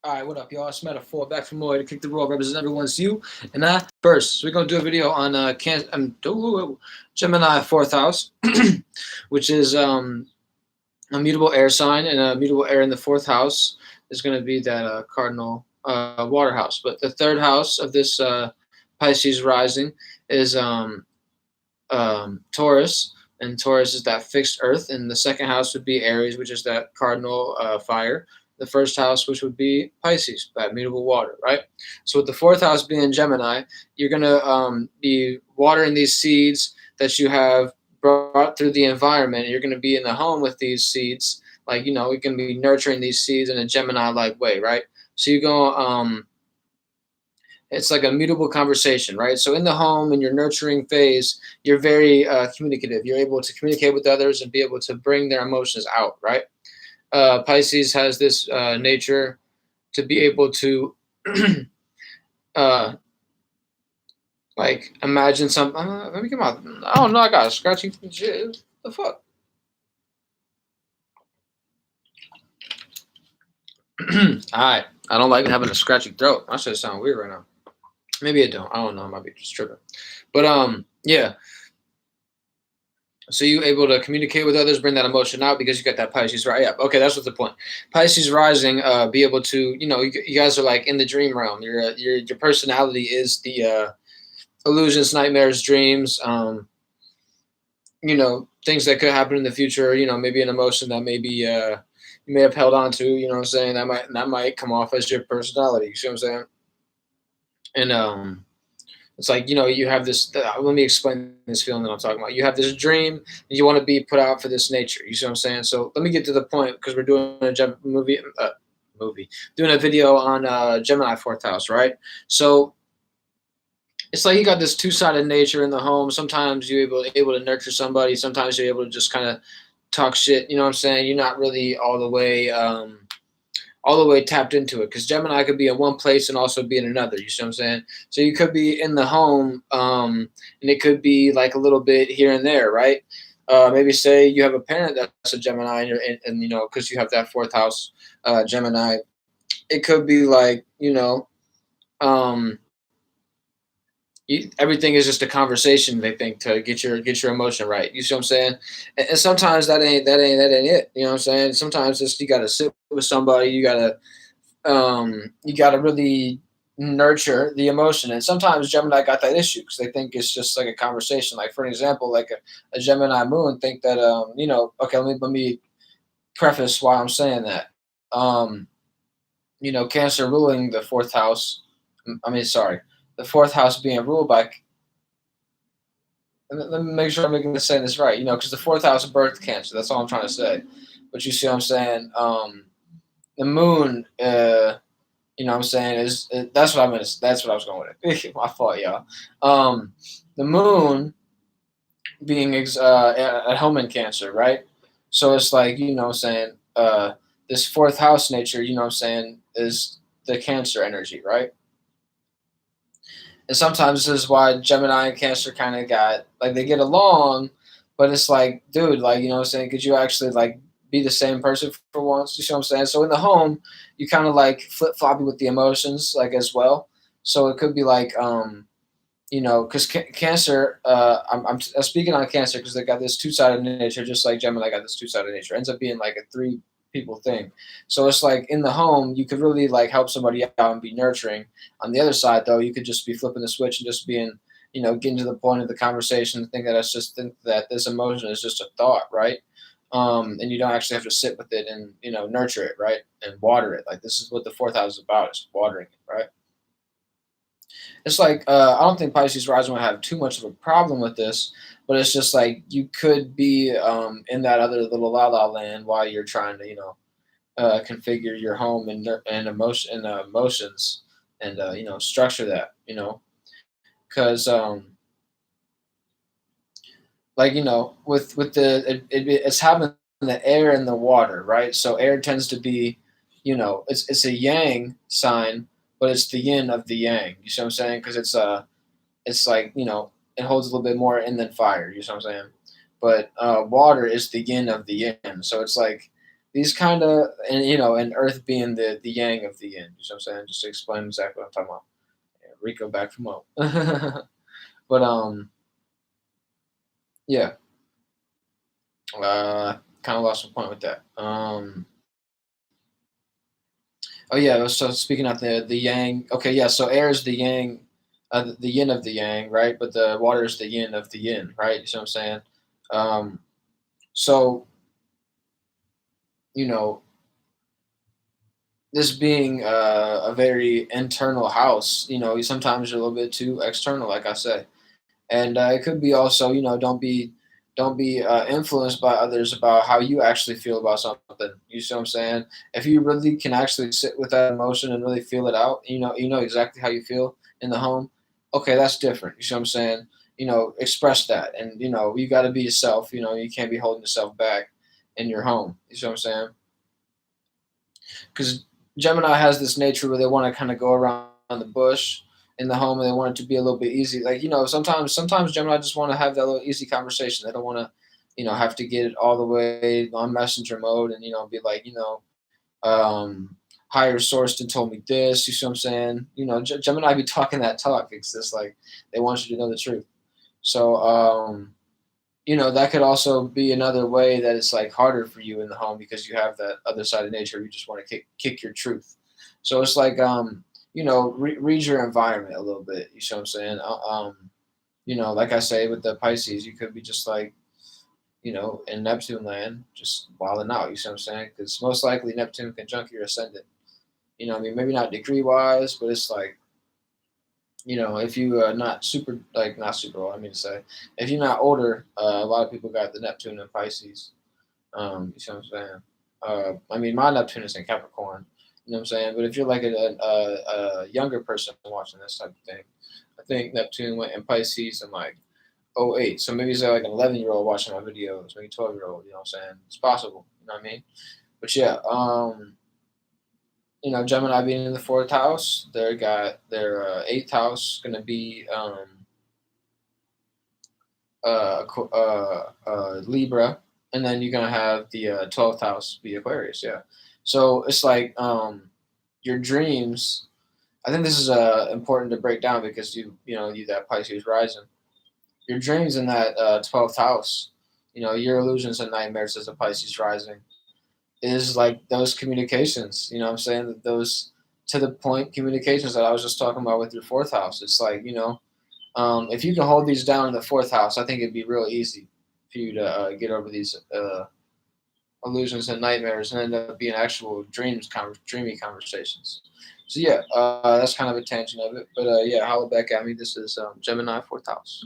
Alright, what up, y'all? It's Metaphor back from Lloyd to kick the roll, represent everyone's you and I verse. So we're gonna do a video on Gemini fourth house, which is a mutable air sign, and a mutable air in the fourth house is gonna be that cardinal water house. But the third house of this Pisces rising is Taurus, and Taurus is that fixed earth, and the second house would be Aries, which is that cardinal fire. The first house, which would be Pisces, that mutable water, right? So with the fourth house being Gemini, you're gonna be watering these seeds that you have brought through the environment. You're gonna be in the home with these seeds, like you can be nurturing these seeds in a Gemini-like way, right? So you go it's like a mutable conversation, right? So in the home, in your nurturing phase, you're very communicative. You're able to communicate with others and be able to bring their emotions out, right? Pisces has this nature to be able to uh, like imagine something. Let me come out. I don't know. I got a scratchy shit. The fuck? All right. I don't like having a scratchy throat. I should sound weird right now. Maybe I don't. I don't know. I might be just tripping. But yeah. So you able to communicate with others, bring that emotion out because you got that Pisces right. Yeah. Okay, that's what's the point. Pisces rising, be able to, you guys are like in the dream realm. Your personality is the illusions, nightmares, dreams. Things that could happen in the future. Maybe an emotion that maybe you may have held on to. You know what I'm saying? That might come off as your personality. You see what I'm saying? And it's like you have this. Let me explain this feeling that I'm talking about. You have this dream, and you want to be put out for this nature. You see what I'm saying? So let me get to the point because we're doing a doing a video on Gemini fourth house, right? So it's like you got this two-sided nature in the home. Sometimes you're able to nurture somebody. Sometimes you're able to just kind of talk shit. You know what I'm saying? You're not really all the way tapped into it because Gemini could be in one place and also be in another. You see what I'm saying? So you could be in the home, and it could be like a little bit here and there, right? Maybe say you have a parent that's a Gemini, and because you have that fourth house Gemini, it could be like um, everything is just a conversation. They think to get your emotion right. You see what I'm saying? And sometimes that ain't it. You know what I'm saying? Sometimes just you got to sit with somebody. You gotta really nurture the emotion, and sometimes Gemini got that issue because they think it's just like a conversation. Like for an example, like a Gemini moon think that okay, let me preface why I'm saying that. Cancer ruling the fourth house. I mean, sorry, the fourth house being ruled by. Let me make sure I'm saying this right. Because the fourth house birth Cancer. That's all I'm trying to say. But you see what I'm saying? The moon. You know what I'm saying? That's what I meant. That's what I was going with it. My fault, y'all. The moon being at home in Cancer, right? So it's like, what I'm saying, this fourth house nature, what I'm saying, is the Cancer energy, right? And sometimes this is why Gemini and Cancer kind of got, like, they get along, but it's like, dude, like, what I'm saying, could you actually, like, be the same person for once? You see what I'm saying? So in the home, you kind of, like, flip-floppy with the emotions, like, as well. So it could be like, because Cancer, I'm speaking on Cancer because they got this two-sided nature, just like Gemini got this two-sided nature. It ends up being like a three people thing. So it's like in the home, you could really like help somebody out and be nurturing. On the other side, though, you could just be flipping the switch and just being, getting to the point of the conversation, think that this emotion is just a thought, right? And you don't actually have to sit with it and nurture it, right, and water it. Like this is what the fourth house is about: is watering it, right? It's like I don't think Pisces rising would have too much of a problem with this, but it's just like you could be in that other little la la land while you're trying to configure your home and emotions and structure that because like with it's having the air and the water, right? So air tends to be it's a yang sign, but it's the yin of the yang. You see what I'm saying? Because it's like it holds a little bit more in than fire. You see what I'm saying? But water is the yin of the yin. So it's like these kind of, and and Earth being the yang of the yin. You know what I'm saying? Just to explain exactly what I'm talking about. Yeah, Rico back from home. But yeah, kind of lost my point with that. Oh yeah, so speaking of the yang, okay, yeah, so air is the yang, the yin of the yang, right? But the water is the yin of the yin, right? You see what I'm saying? Um, so you know, this being a very internal house, sometimes you're a little bit too external, like I say. And it could be also, don't be influenced by others about how you actually feel about something. You see what I'm saying? If you really can actually sit with that emotion and really feel it out, you know exactly how you feel in the home. Okay, that's different. You see what I'm saying? Express that, and you got to be yourself. You can't be holding yourself back in your home. You see what I'm saying? Because Gemini has this nature where they want to kind of go around the bush in the home, and they want it to be a little bit easy. Like sometimes Gemini just want to have that little easy conversation. They don't want to, have to get it all the way on messenger mode and be like, um, higher source and told me this. You see what I'm saying? Gemini be talking that talk. It's just like they want you to know the truth. So that could also be another way that it's like harder for you in the home because you have that other side of nature. You just want to kick your truth. So it's like, read your environment a little bit. You see what I'm saying? Like I say with the Pisces, you could be just like, in Neptune land, just wilding out. You see what I'm saying? Because most likely Neptune conjunct your ascendant. I mean, maybe not degree wise, but it's like, if you are not super, like not super old, I mean to say, if you're not older, a lot of people got the Neptune and Pisces. You see what I'm saying? I mean, my Neptune is in Capricorn. You know what I'm saying? But if you're like a younger person watching this type of thing, I think Neptune went in Pisces in like '08. So maybe it's like an 11-year-old watching my videos, maybe 12-year-old. You know what I'm saying? It's possible. You know what I mean? But yeah, Gemini being in the fourth house, they got their eighth house gonna be Libra, and then you're gonna have the 12th house be Aquarius. Yeah, so it's like your dreams. I think this is important to break down because you that Pisces rising. Your dreams in that 12th house. Your illusions and nightmares as a Pisces rising is like those communications. You know what I'm saying? That those to the point communications that I was just talking about with your fourth house. It's like, if you can hold these down in the fourth house, I think it'd be real easy for you to get over these illusions and nightmares and end up being actual dreamy conversations. So yeah, that's kind of a tangent of it. But yeah, holla back at me. This is Gemini fourth house.